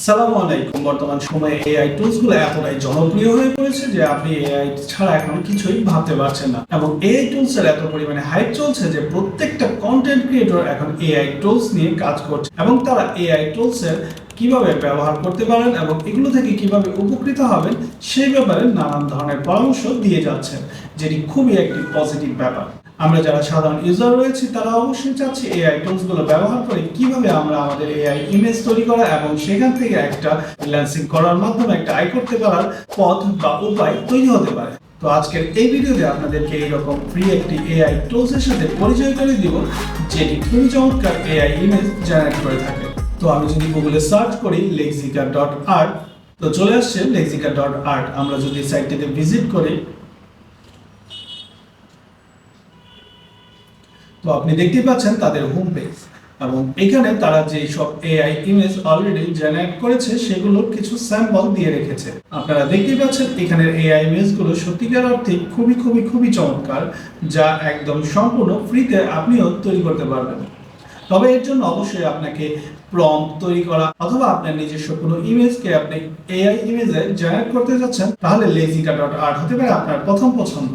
আসসালামু আলাইকুম। বর্তমান সময়ে এআই টুলসগুলো এতটাই জনপ্রিয় হয়ে পড়েছে যে আপনি এআই ছাড়া এখন কিছুই ভাবতে পারছেন না, এবং এআই টুলসের এত পরিমাণে হাইপ চলছে যে প্রত্যেকটা কন্টেন্ট ক্রিয়েটর এখন এআই টুলস নিয়ে কাজ করছে এবং তারা এআই টুলসের কিভাবে ব্যবহার করতে পারেন এবং এগুলো থেকে কিভাবে উপকৃত হবেন সেই ব্যাপারে নানান ধরনের পরামর্শ দিয়ে যাচ্ছেন, যেটি খুবই একটি পজিটিভ ব্যাপার। আমরা যারা সাধারণ ইউজার রয়েছি তারা অবশ্যই চাচ্ছি এআই টুলসগুলো ব্যবহার করে কিভাবে আমরা আমাদের এআই ইমেজ তৈরি করা এবং সেখান থেকে একটা ফ্রিল্যান্সিং করার মাধ্যমে একটা আয় করতে পারার পথ বা উপায় তৈরি হতে পারে। তো আজকের এই ভিডিওতে আপনাদেরকে এইরকম ফ্রি একটি এআই টুলসের সাথে পরিচয় করে দিব, যেটি খুবই চমৎকার এআই ইমেজ জেনারেট করে থাকে। তো আমি যদি গুগলে সার্চ করি Lexica.Art, তো চলে আসছে Lexica.Art। আমরা যদি সাইটটিতে ভিজিট করি তো আপনি দেখতে পাচ্ছেন তাদের হোম পেজ, এবং এখানে তারা যে সব এআই ইমেজ অলরেডি জেনারেট করেছে সেগুলোর কিছু স্যাম্পল দিয়ে রেখেছে। আপনারা দেখতে পাচ্ছেন এখানের এআই ইমেজগুলো সত্যিকার অর্থে খুবই চমৎকার, যা একদম সম্পূর্ণ ফ্রিতে আপনিও তৈরি করতে পারবেন। তবে এর জন্য অবশ্যই আপনাকে প্রম্পট তৈরি করা, অথবা আপনার নিজস্ব কোনো ইমেজকে আপনি এআই ইমেজে জেনারেট করতে যাচ্ছেন, তাহলে Lexica.Art হতে পারে আপনার প্রথম পছন্দ।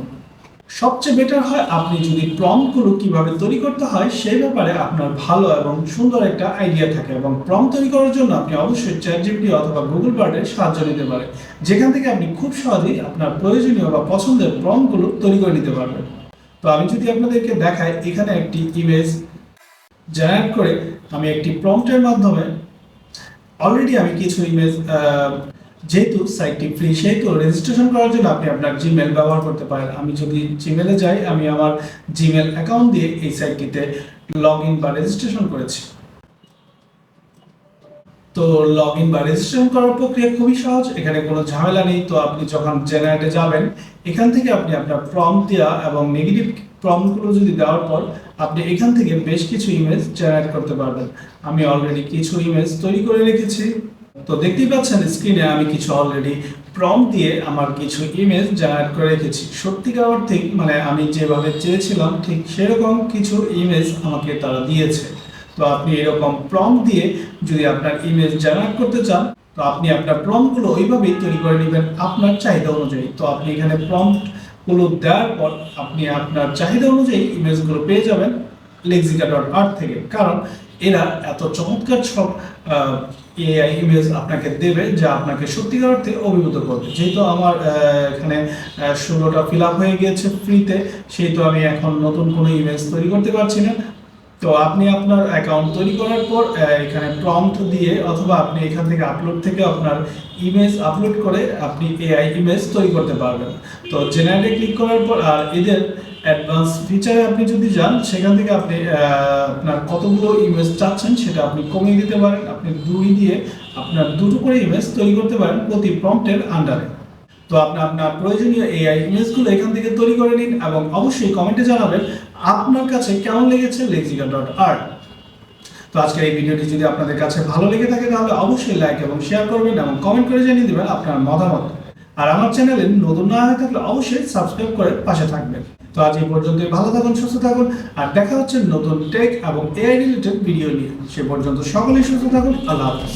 সবচেয়ে বেটার হয় আপনি যদি প্রম্পটগুলো কিভাবে তৈরি করতে হয় সেই ব্যাপারে আপনার ভালো এবং সুন্দর একটা আইডিয়া থাকে, এবং প্রম্পট তৈরি করার জন্য আপনি অবশ্যই চ্যাটজিপিটি অথবা গুগল বার্ডের সাহায্য নিতে পারেন, যেখান থেকে আপনি খুব সহজেই আপনার প্রয়োজনীয় বা পছন্দের প্রম্পটগুলো তৈরি করে নিতে পারবেন। তো আমি যদি আপনাদেরকে দেখাই, এখানে একটি ইমেজ জেনারেট করে আমি একটি প্রম্পটের মাধ্যমে অলরেডি আমি কিছু ইমেজ, যেহেতু সাইটটি ফ্রি সেহেতু রেজিস্ট্রেশন করার জন্য আপনি আপনার জিমেল ব্যবহার করতে পারেন। আমি যদি জিমেলে যাই, আমি আমার জিমেল অ্যাকাউন্ট দিয়ে এই সাইটটিতে লগ ইন বা রেজিস্ট্রেশন করেছি। তো লগ ইন বা রেজিস্ট্রেশন করার প্রক্রিয়া খুবই সহজ, এখানে কোনো ঝামেলা নেই। তো আপনি যখন জেনারেটে যাবেন, এখান থেকে আপনি আপনার প্রম্পট দেওয়া এবং নেগেটিভ প্রম্পটগুলো যদি দেওয়ার পর আপনি এখান থেকে বেশ কিছু ইমেজ জেনারেট করতে পারবেন। আমি অলরেডি কিছু ইমেজ তৈরি করে রেখেছি। তো দেখতেই পাচ্ছেন স্ক্রিনে আমি কিছু অলরেডি প্রম্পট দিয়ে আমার কিছু ইমেজ জেনারেট করে রেখেছি। সত্যিকার অর্থে মানে আমি যেভাবে চেয়েছিলাম ঠিক সেরকম কিছু ইমেজ আমাকে তারা দিয়েছে। তো আপনি এরকম প্রম্পট দিয়ে যদি আপনার ইমেজ জেনারেট করতে চান, তো আপনি আপনার প্রম্পটগুলো ওইভাবেই তৈরি করে নেবেন আপনার চাহিদা অনুযায়ী। তো আপনি এখানে প্রম্পটগুলো দেওয়ার পর আপনি আপনার চাহিদা অনুযায়ী ইমেজগুলো পেয়ে যাবেন Lexica.Art থেকে, কারণ এরা এত চমৎকার সব এআই ইমেজ আপনাকে দেবে যা আপনাকে সত্যিকার অর্থে অভিভূত করবে। যেহেতু আমার এখানে 16টা ফিল আপ হয়ে গিয়েছে ফ্রিতে, সেহেতু আমি এখন নতুন কোনো ইমেজ তৈরি করতে পারছি না। তো আপনি আপনার অ্যাকাউন্ট তৈরি করার পর এখানে প্রম্পট দিয়ে অথবা আপনি এখান থেকে আপলোড থেকে আপনার ইমেজ আপলোড করে আপনি এআই ইমেজ তৈরি করতে পারবেন। তো জেনারেটে ক্লিক করার পর আর এদের অ্যাডভান্স ফিচারে আপনি যদি যান, সেখান থেকে আপনি আপনার কতগুলো ইমেজ চাচ্ছেন সেটা আপনি কমিয়ে দিতে পারেন। আপনি 2 দিয়ে আপনার 2টো করে ইমেজ তৈরি করতে পারেন প্রতি প্রম্পটের আন্ডারে। তো আপনি আপনার প্রয়োজনীয় এআই ইমেজগুলো এখান থেকে তৈরি করে নিন এবং অবশ্যই কমেন্টে জানাবেন আপনার কাছে কেমন লেগেছে Lexica.Art। তো আজকের এই ভিডিওটি যদি আপনাদের কাছে ভালো লেগে থাকে তাহলে অবশ্যই লাইক এবং শেয়ার করবেন এবং কমেন্ট করে জানিয়ে দিবেন আপনার মতামত। আর আমার চ্যানেলে নতুন না হয়ে থাকলে অবশ্যই সাবস্ক্রাইব করে পাশে থাকবেন। তো আজ এই পর্যন্তই, ভালো থাকুন, সুস্থ থাকুন, আর দেখা হচ্ছে নতুন টেক এবং এআই রিলেটেড ভিডিও নিয়ে। সে পর্যন্ত সকলেই সুস্থ থাকুন। আল্লাহ হাফেজ।